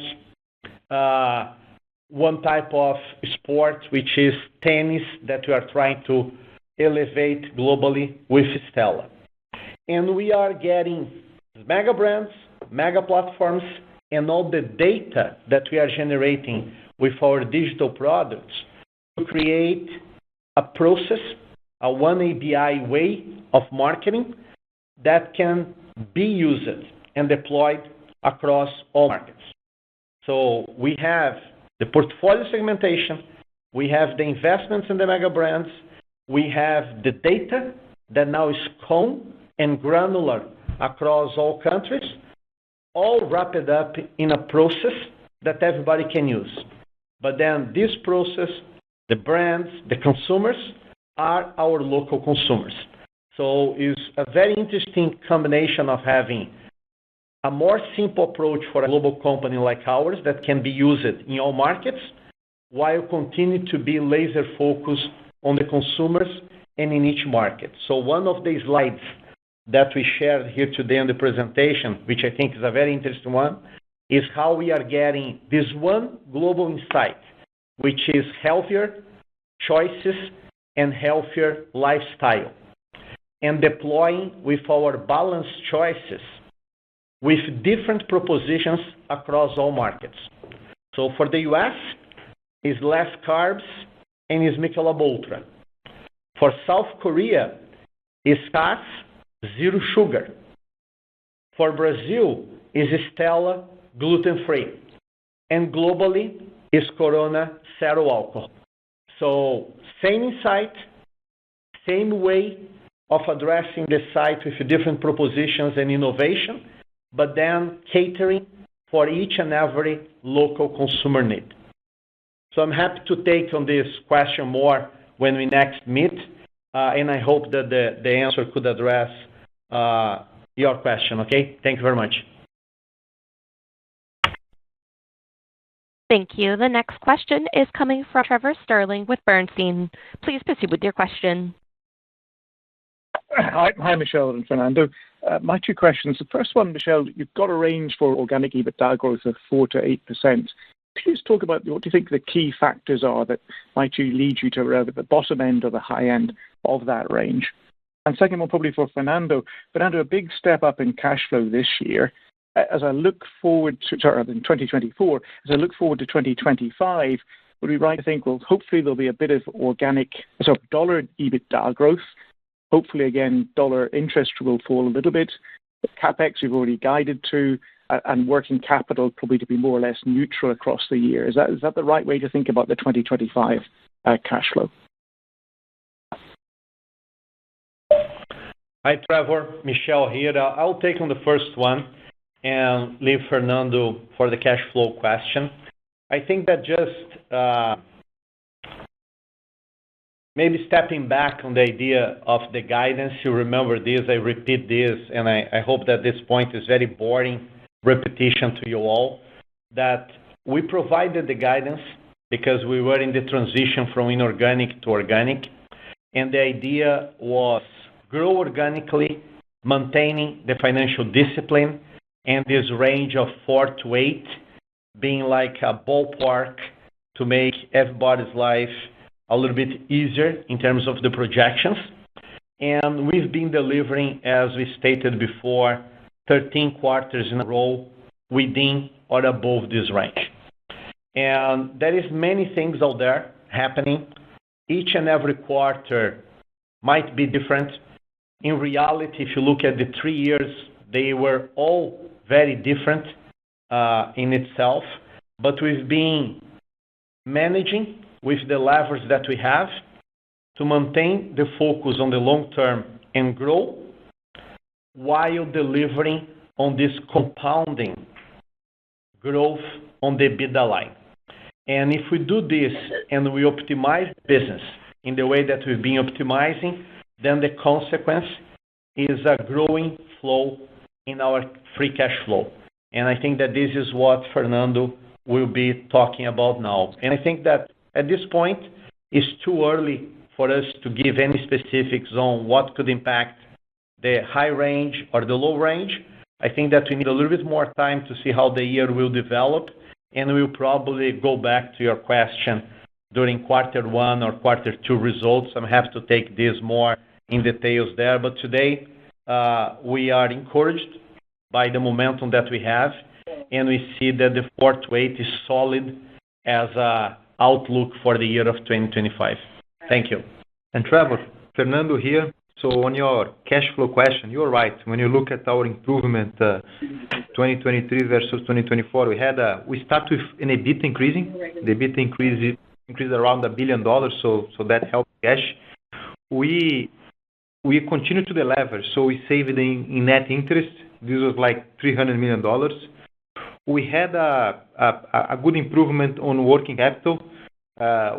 one type of sport, which is tennis, that we are trying to elevate globally with Stella. And we are getting mega brands, mega platforms, and all the data that we are generating with our digital products to create a process, a one ABI way of marketing that can be used and deployed across all markets. So we have the portfolio segmentation, we have the investments in the mega brands, we have the data that now is cone and granular across all countries, all wrapped up in a process that everybody can use. But then this process, the brands, the consumers, are our local consumers. So it's a very interesting combination of having a more simple approach for a global company like ours that can be used in all markets, while continue to be laser focused on the consumers and in each market. So one of the slides that we shared here today in the presentation, which I think is a very interesting one, is how we are getting this one global insight, which is healthier choices and healthier lifestyle, and deploying with our balanced choices with different propositions across all markets. So for the US, is less carbs and is Michelob Ultra. For South Korea, is Cass, zero sugar. For Brazil, is Stella, gluten-free. And globally, is Corona, zero alcohol. So same insight, same way of addressing the site with different propositions and innovation, but then catering for each and every local consumer need. So I'm happy to take on this question more when we next meet, and I hope that the answer could address your question, okay? Thank you very much. Thank you. The next question is coming from Trevor Sterling with Bernstein. Please proceed with your question. Hi, Michel and Fernando. My two questions. The first one, Michel, you've got a range for organic EBITDA growth of 4 to 8%. Could you just talk about what do you think the key factors are that might lead you to around at the bottom end or the high end of that range? And second one, probably for Fernando. Fernando, a big step up in cash flow this year. As I look forward to, in 2024, as I look forward to 2025, would we right to think, well, hopefully there'll be a bit of organic, dollar EBITDA growth. Hopefully, again, dollar interest will fall a little bit. The CapEx you've already guided to, and working capital probably to be more or less neutral across the year. Is that the right way to think about the 2025 cash flow? Hi, Trevor. Michel here. I'll take on the first one and leave Fernando for the cash flow question. I think that just maybe stepping back on the idea of the guidance, you remember this, I repeat this, and I hope that this point is very boring repetition to you all, that we provided the guidance because we were in the transition from inorganic to organic, and the idea was grow organically, maintaining the financial discipline, and this range of 4 to 8 being like a ballpark to make everybody's life a little bit easier in terms of the projections. And we've been delivering, as we stated before, 13 quarters in a row within or above this range. And there is many things out there happening. Each and every quarter might be different. In reality, if you look at the 3 years, they were all very different in itself, but we've been managing with the levers that we have to maintain the focus on the long term and grow while delivering on this compounding growth on the EBITDA line. And if we do this and we optimize business in the way that we've been optimizing, then the consequence is a growing flow in our free cash flow. And I think that this is what Fernando will be talking about now. And I think that at this point, it's too early for us to give any specifics on what could impact the high range or the low range. I think that we need a little bit more time to see how the year will develop, and we'll probably go back to your question during quarter one or quarter two results. I'm happy to take this more in details there, but today we are encouraged by the momentum that we have, and we see that the 4 to 8 is solid as an outlook for the year of 2025. Thank you. And Trevor, Fernando here. So on your cash flow question, you're right. When you look at our improvement, 2023 versus 2024, we start with an EBIT increasing. The EBIT increased around $1 billion, so that helped cash. We continue to delever, so we saved in net interest. This was like $300 million. We had a good improvement on working capital.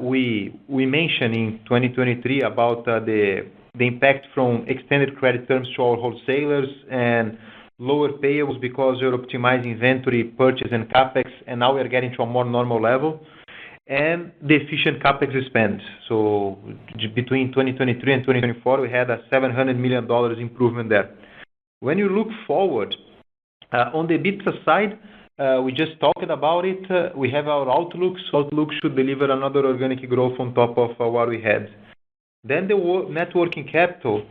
We mentioned in 2023 about the impact from extended credit terms to our wholesalers and lower payables because we're optimizing inventory, purchase, and CapEx, and now we're getting to a more normal level. And the efficient CapEx spend. So between 2023 and 2024, we had a $700 million improvement there. When you look forward, on the EBITDA side, we just talked about it. We have our outlook. So outlook should deliver another organic growth on top of what we had. Then the net working capital,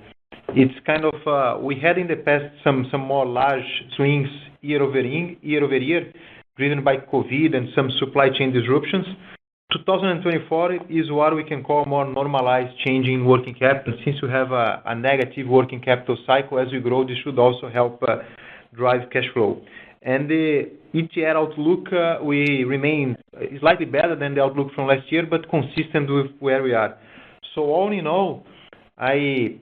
it's kind of, we had in the past some more large swings year over year, driven by COVID and some supply chain disruptions. 2024 is what we can call more normalized change in working capital. Since we have a negative working capital cycle as we grow, this should also help drive cash flow. And the ETR outlook, we remain slightly better than the outlook from last year, but consistent with where we are. So all in all, I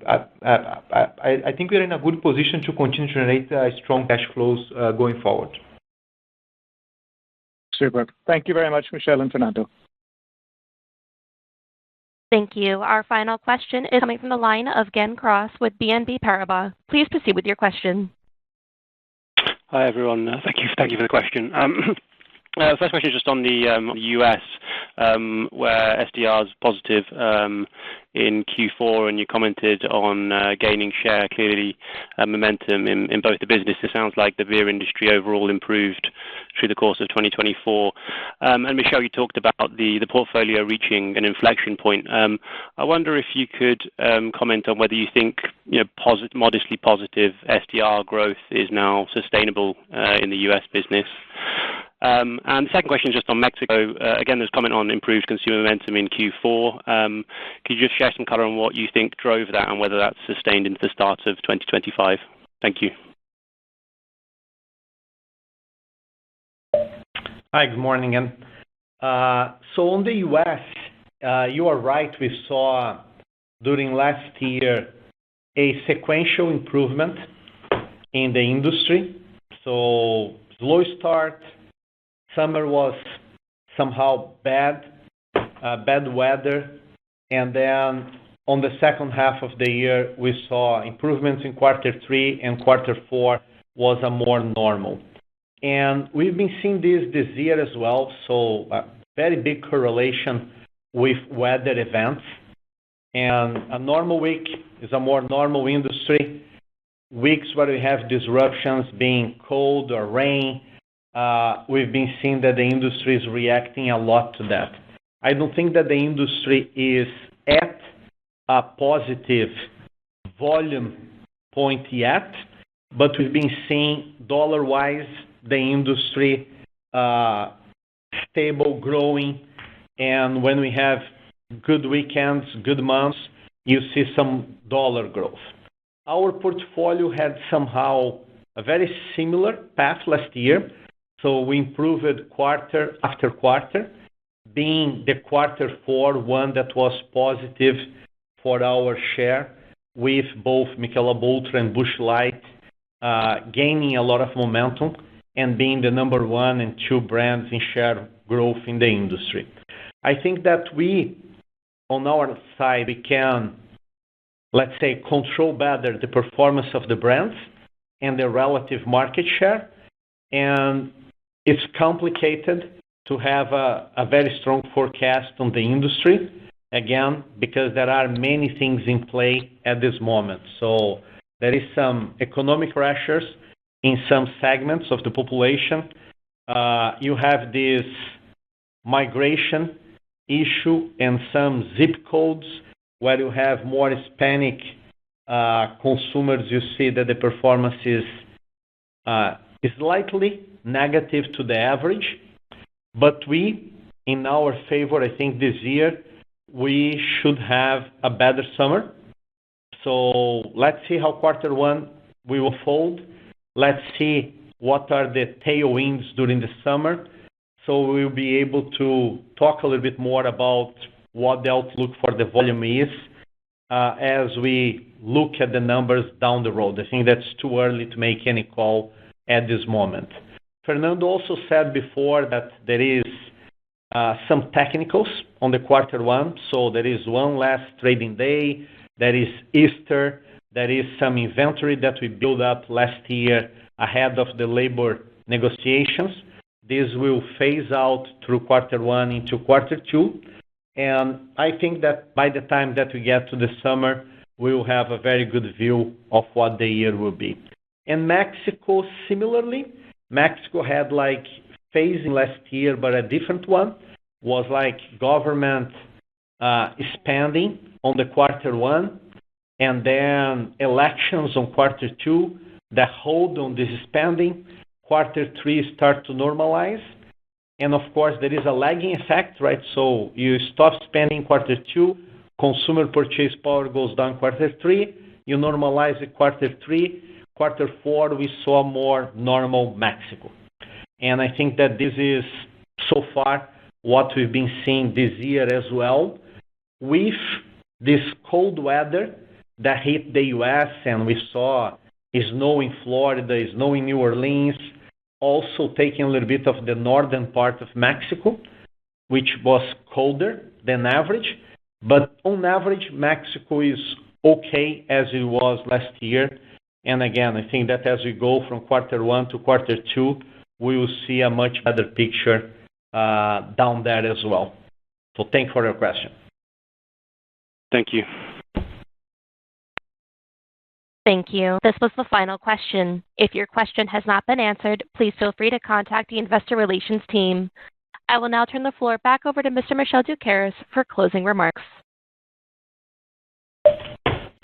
think we're in a good position to continue to generate strong cash flows going forward. Super. Thank you very much, Michel and Fernando. Thank you. Our final question is coming from the line of Gen Cross with BNP Paribas. Please proceed with your question. Hi, everyone. Thank you for the question. First question is just on the US, where SDR is positive in Q4, and you commented on gaining share, clearly momentum in both the business. It sounds like the beer industry overall improved through the course of 2024. And Michel, you talked about the portfolio reaching an inflection point. I wonder if you could comment on whether you think modestly positive SDR growth is now sustainable in the US business. And the second question is just on Mexico. Again, there's comment on improved consumer momentum in Q4. Could you just share some color on what you think drove that and whether that's sustained into the start of 2025? Thank you. Hi, good morning again. So on the US, you are right. We saw during last year a sequential improvement in the industry. So slow start. Summer was somehow bad weather. And then on the second half of the year, we saw improvements in Q3, and Q4 was a more normal. And we've been seeing this year as well. So a very big correlation with weather events. And a normal week is a more normal industry. Weeks where we have disruptions being cold or rain, we've been seeing that the industry is reacting a lot to that. I don't think that the industry is at a positive volume point yet, but we've been seeing dollar-wise the industry stable, growing, and when we have good weekends, good months, you see some dollar growth. Our portfolio had somehow a very similar path last year. So we improved quarter after quarter, being the Q4 one that was positive for our share with both Michelob Ultra and Busch Light gaining a lot of momentum and being the number 1 and 2 brands in share growth in the industry. I think that we, on our side, we can, let's say, control better the performance of the brands and the relative market share. And it's complicated to have a very strong forecast on the industry, again, because there are many things in play at this moment. So there is some economic pressures in some segments of the population. You have this migration issue and some zip codes where you have more Hispanic consumers. You see that the performance is slightly negative to the average, but we in our favor. I think this year we should have a better summer. So let's see how quarter one will unfold. Let's see what are the tailwinds during the summer. So we'll be able to talk a little bit more about what the outlook for the volume is as we look at the numbers down the road. I think that's too early to make any call at this moment. Fernando also said before that there is some technicals on the quarter one. So there is one last trading day, there is Easter, there is some inventory that we built up last year ahead of the labor negotiations. This will phase out through quarter one into quarter two. And I think that by the time that we get to the summer, we will have a very good view of what the year will be. And Mexico, similarly, Mexico had like phasing last year, but a different one was like government spending on the quarter one, and then elections on quarter two that hold on this spending. Quarter three start to normalize. And of course, there is a lagging effect, right? So you stop spending quarter two, consumer purchase power goes down quarter three, you normalize it quarter three, quarter four, we saw more normal Mexico. And I think that this is so far what we've been seeing this year as well, with this cold weather that hit the U.S. and we saw snow in Florida, snow in New Orleans, also taking a little bit of the northern part of Mexico, which was colder than average. But on average, Mexico is okay as it was last year. And again, I think that as we go from quarter one to quarter two, we will see a much better picture down there as well. So thank you for your question. Thank you. Thank you. This was the final question. If your question has not been answered, please feel free to contact the Investor Relations team. I will now turn the floor back over to Mr. Michel Doukeris for closing remarks.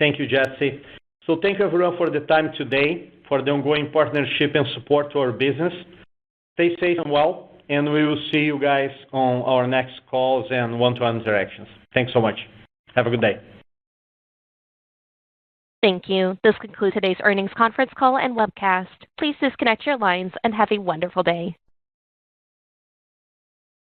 Thank you, Jesse. So thank you everyone for the time today, for the ongoing partnership and support to our business. Stay safe and well, and we will see you guys on our next calls and one-to-one interactions. Thanks so much. Have a good day. Thank you. This concludes today's earnings conference call and webcast. Please disconnect your lines and have a wonderful day.